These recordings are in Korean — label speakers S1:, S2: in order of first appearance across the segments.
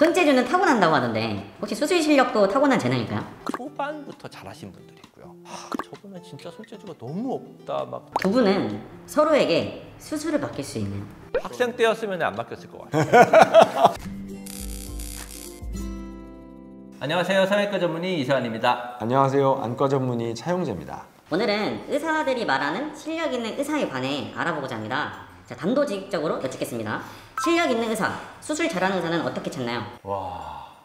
S1: 손재주는 타고난다고 하던데 혹시 수술 실력도 타고난 재능일까요?
S2: 초반부터 잘하신 분들이 있고요. 저분은 진짜 손재주가 너무 없다. 막
S1: 두 분은 서로에게 수술을 맡길 수 있는
S2: 학생 때였으면 안 맡겼을 것 같아요. 안녕하세요. 성형외과 전문의 이세환입니다.
S3: 안녕하세요. 안과 전문의 차용재입니다.
S1: 오늘은 의사들이 말하는 실력 있는 의사에 관해 알아보고자 합니다. 자, 단도직입적으로 여쭙겠습니다. 실력 있는 의사, 수술 잘하는 의사는 어떻게 찾나요?
S2: 와,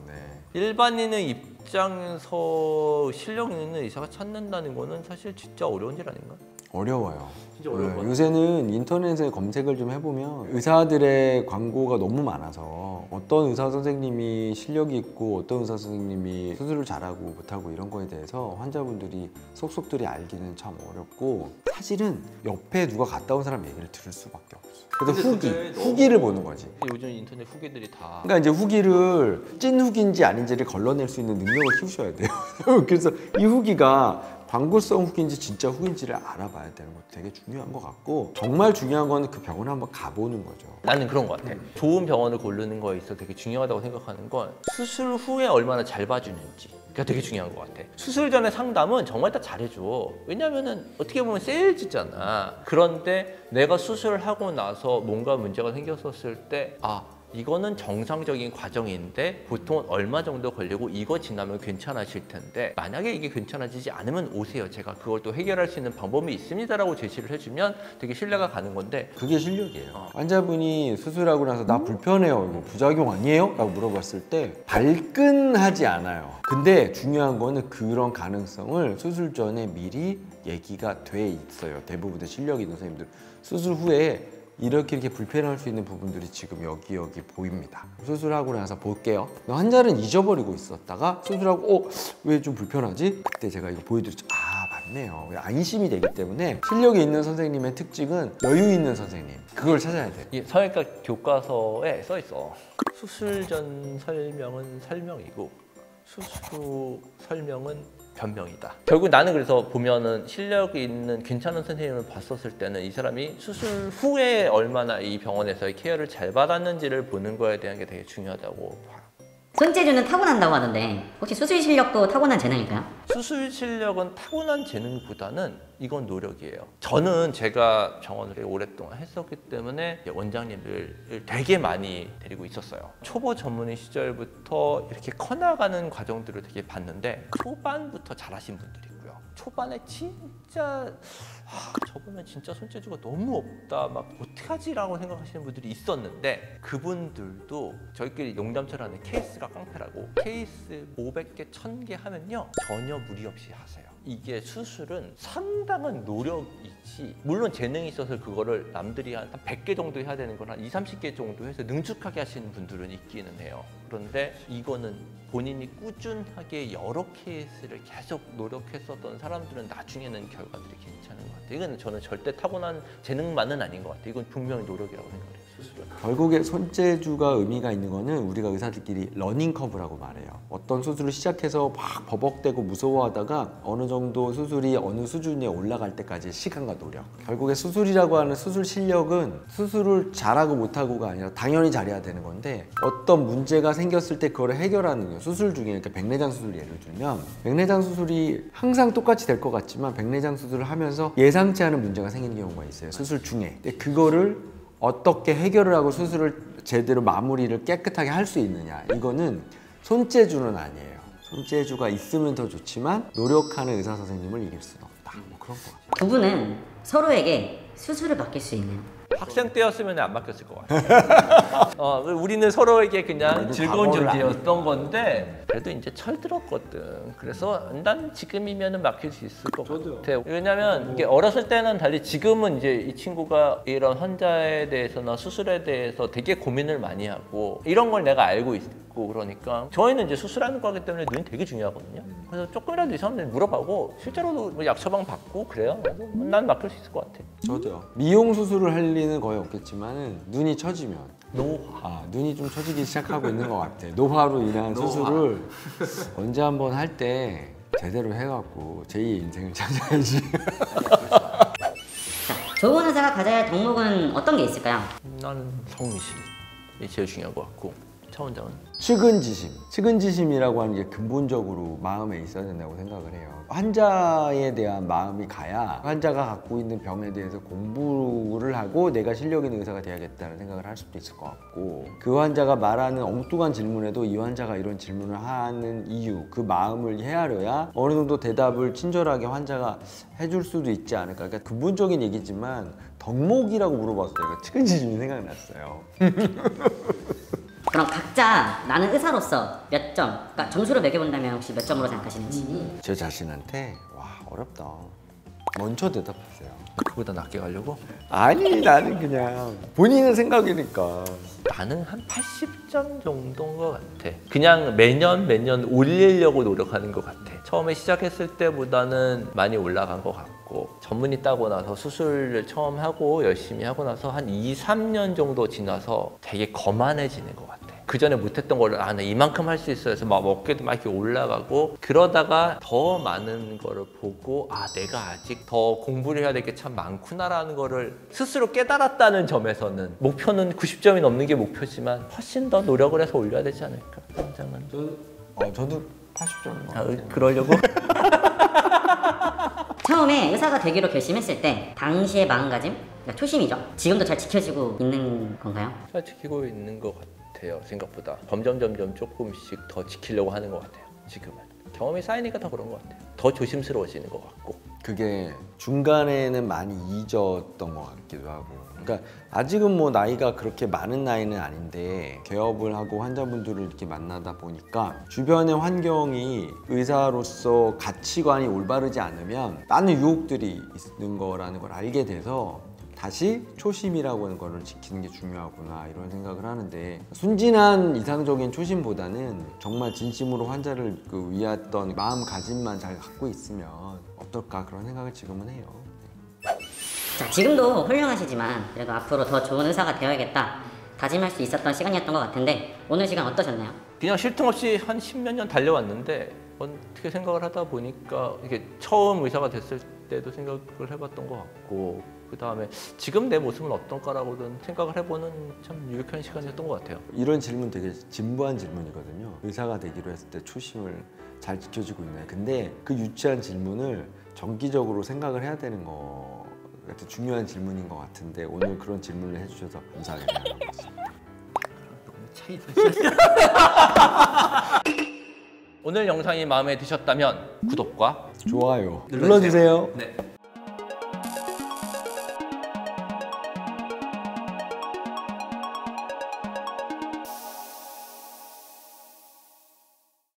S3: 네.
S2: 일반인의 입장에서 실력 있는 의사가 찾는다는 거는 사실 진짜 어려운 일 아닌가?
S3: 어려워요.
S2: 진짜 어려운 것
S3: 요새는 인터넷에 검색을 좀 해보면 의사들의 광고가 너무 많아서 어떤 의사 선생님이 실력이 있고 어떤 의사 선생님이 수술을 잘하고 못하고 이런 거에 대해서 환자분들이 속속들이 알기는 참 어렵고, 사실은 옆에 누가 갔다 온 사람 얘기를 들을 수밖에 없어. 그래서 후기를 보는 거지.
S2: 요즘 인터넷 후기들이 다
S3: 그러니까 이제 후기를 찐 후기인지 아닌지를 걸러낼 수 있는 능력을 키우셔야 돼요. 그래서 이 후기가 광고성 후기인지 진짜 후기인지를 알아봐야 되는 것도 되게 중요한 것 같고, 정말 중요한 건 그 병원에 한번 가보는 거죠.
S2: 나는 그런 것 같아. 좋은 병원을 고르는 거에 있어 되게 중요하다고 생각하는 건 수술 후에 얼마나 잘 봐주는지. 그게 되게 중요한 것 같아. 수술 전에 상담은 정말 다 잘해줘. 왜냐면은 어떻게 보면 세일즈잖아. 그런데 내가 수술을 하고 나서 뭔가 문제가 생겼었을 때 이거는 정상적인 과정인데 보통은 얼마 정도 걸리고 이거 지나면 괜찮아질 텐데, 만약에 이게 괜찮아지지 않으면 오세요. 제가 그걸 또 해결할 수 있는 방법이 있습니다라고 제시를 해주면 되게 신뢰가 가는 건데,
S3: 그게 실력이에요. 환자분이 수술하고 나서 나 불편해요, 이거 부작용 아니에요? 라고 물어봤을 때 발끈하지 않아요. 근데 중요한 거는 그런 가능성을 수술 전에 미리 얘기가 돼 있어요. 대부분의 실력 있는 선생님들 수술 후에 이렇게 불편할 수 있는 부분들이 지금 여기 보입니다. 수술하고 나서 볼게요. 환자는 잊어버리고 있었다가 수술하고 왜 좀 불편하지? 그때 제가 이거 보여드렸죠. 맞네요. 안심이 되기 때문에 실력이 있는 선생님의 특징은 여유 있는 선생님, 그걸 찾아야 돼요.
S2: 이 성형외과 교과서에 써 있어. 수술 전 설명은 설명이고 수술 후 설명은 변명이다. 결국 나는 그래서 보면은 실력이 있는 괜찮은 선생님을 봤었을 때는 이 사람이 수술 후에 얼마나 이 병원에서의 케어를 잘 받았는지를 보는 거에 대한 게 되게 중요하다고 봐.
S1: 손재주는 타고난다고 하던데 혹시 수술 실력도 타고난 재능일까요?
S2: 수술 실력은 타고난 재능보다는 이건 노력이에요. 저는 제가 병원을 오랫동안 했었기 때문에 원장님을 되게 많이 데리고 있었어요. 초보 전문의 시절부터 이렇게 커나가는 과정들을 되게 봤는데, 초반부터 잘하신 분들이 있고요. 초반에 진짜 저분은 진짜 손재주가 너무 없다, 막 어떡하지? 라고 생각하시는 분들이 있었는데, 그분들도 저희끼리 농담처럼 하는 케이스가 깡패라고, 케이스 500개, 1000개 하면요 전혀 무리 없이 하세요. 이게 수술은 상당한 노력이지, 물론 재능이 있어서 그거를 남들이 한 100개 정도 해야 되는 건 한 20, 30개 정도 해서 능숙하게 하시는 분들은 있기는 해요. 그런데 이거는 본인이 꾸준하게 여러 케이스를 계속 노력했었던 사람들은 나중에는 결과들이 괜찮은 것 같아요. 이건 저는 절대 타고난 재능만은 아닌 것 같아요. 이건 분명히 노력이라고 생각해요. 수술은.
S3: 결국에 손재주가 의미가 있는 거는 우리가 의사들끼리 러닝 커브라고 말해요. 어떤 수술을 시작해서 막 버벅대고 무서워하다가 어느 정도 수술이 어느 수준에 올라갈 때까지의 시간과 노력. 결국에 수술이라고 하는 수술 실력은 수술을 잘하고 못하고가 아니라 당연히 잘해야 되는 건데, 어떤 문제가 생겼을 때 그걸 해결하는 거예요. 수술 중에 이렇게 백내장 수술 예를 들면, 백내장 수술이 항상 똑같이 될 것 같지만 백내장 수술을 하면서 예상치 않은 문제가 생기는 경우가 있어요, 수술 중에. 근데 그거를 어떻게 해결을 하고 수술을 제대로 마무리를 깨끗하게 할 수 있느냐, 이거는 손재주는 아니에요. 손재주가 있으면 더 좋지만 노력하는 의사 선생님을 이길 수는 없다, 뭐 그런 거 같아요.
S1: 두 분은 서로에게 수술을 맡길 수 있는
S2: 학생 때였으면 안 맡겼을 것 같아요. 우리는 서로에게 그냥 즐거운 존재였던 건데, 그래도 이제 철들었거든. 그래서 난 지금이면 맡길 수 있을 것 같아요. 왜냐면 이게 어렸을 때는 달리 지금은 이제 이 친구가 이런 환자에 대해서나 수술에 대해서 되게 고민을 많이 하고 이런 걸 내가 알고 있고, 그러니까 저희는 이제 수술하는 거기 때문에 눈이 되게 중요하거든요. 그래서 조금이라도 이 사람들 물어보고 실제로도 뭐 약 처방 받고 그래요. 그래서 난 맡길 수 있을 것 같아.
S3: 저도요. 미용 수술을 할 리는 거의 없겠지만 눈이 처지면 눈이 좀 처지기 시작하고 있는 것 같아. 노화로 인한 수술을 언제 한번 할 때 제대로 해갖고 제2의 인생을 찾아야지.
S1: 좋은 의사가 가져야 할 덕목은 어떤 게 있을까요?
S2: 나는 성실. 제일 중요한 것 같고 차 원장은
S3: 측은지심이라고 하는 게 근본적으로 마음에 있어야 된다고 생각을 해요. 환자에 대한 마음이 가야 환자가 갖고 있는 병에 대해서 공부를 하고 내가 실력 있는 의사가 돼야겠다는 생각을 할 수도 있을 것 같고, 그 환자가 말하는 엉뚱한 질문에도 이 환자가 이런 질문을 하는 이유, 그 마음을 헤아려야 어느 정도 대답을 친절하게 환자가 해줄 수도 있지 않을까. 그러니까 근본적인 얘기지만 덕목이라고 물어봤어요. 측은지심이 생각났어요.
S1: 그럼 각자 나는 의사로서 몇 점, 그러니까 점수를 매겨본다면 혹시 몇 점으로 생각하시는지.
S3: 제 자신한테 와 어렵다. 먼저 대답하세요.
S2: 그보다 낮게 가려고?
S3: 아니 나는 그냥 본인의 생각이니까.
S2: 나는 한 80점 정도인 것 같아. 그냥 매년 올리려고 노력하는 것 같아. 처음에 시작했을 때보다는 많이 올라간 것 같고, 전문의 따고 나서 수술을 처음 하고 열심히 하고 나서 한 2, 3년 정도 지나서 되게 거만해지는 것 같아. 그 전에 못했던 거를 나 이만큼 할 수 있어 해서 막 어깨도 막 이렇게 올라가고, 그러다가 더 많은 거를 보고 내가 아직 더 공부를 해야 될 게 참 많구나라는 거를 스스로 깨달았다는 점에서는 목표는 90점이 넘는 게 목표지만 훨씬 더 노력을 해서 올려야 되지 않을까. 원장은
S3: 저도 80점.
S2: 그러려고?
S1: 처음에 의사가 되기로 결심했을 때 당시의 마음가짐, 그러니까 초심이죠. 지금도 잘 지켜지고 있는 건가요?
S2: 잘 지키고 있는 것 같아요. 생각보다 점점 조금씩 더 지키려고 하는 것 같아요. 지금은 경험이 쌓이니까 더 그런 것 같아요. 더 조심스러워지는 것 같고.
S3: 그게 중간에는 많이 잊었던 것 같기도 하고. 그러니까 아직은 뭐 나이가 그렇게 많은 나이는 아닌데 개업을 하고 환자분들을 이렇게 만나다 보니까 주변의 환경이 의사로서 가치관이 올바르지 않으면 많은 유혹들이 있는 거라는 걸 알게 돼서 다시 초심이라고 하는 거를 지키는 게 중요하구나 이런 생각을 하는데, 순진한 이상적인 초심보다는 정말 진심으로 환자를 위했던 마음가짐만 잘 갖고 있으면 어떨까 그런 생각을 지금은 해요.
S1: 자, 지금도 훌륭하시지만 그래도 앞으로 더 좋은 의사가 되어야겠다 다짐할 수 있었던 시간이었던 것 같은데 오늘 시간 어떠셨나요?
S2: 그냥 쉴 틈 없이 한 10몇 년 달려왔는데 어떻게 생각을 하다 보니까 이게 처음 의사가 됐을 때도 생각을 해봤던 것 같고, 그 다음에 지금 내 모습은 어떤가라고든 생각을 해보는 참 유익한 시간이었던 것 같아요.
S3: 이런 질문 되게 진부한 질문이거든요. 의사가 되기로 했을 때 초심을 잘 지켜지고 있나요? 근데 그 유치한 질문을 정기적으로 생각을 해야 되는 거 같은 중요한 질문인 것 같은데 오늘 그런 질문을 해주셔서 감사하게 생각합니다.
S2: 오늘 영상이 마음에 드셨다면 구독과
S3: 좋아요 눌러주세요.
S2: 네.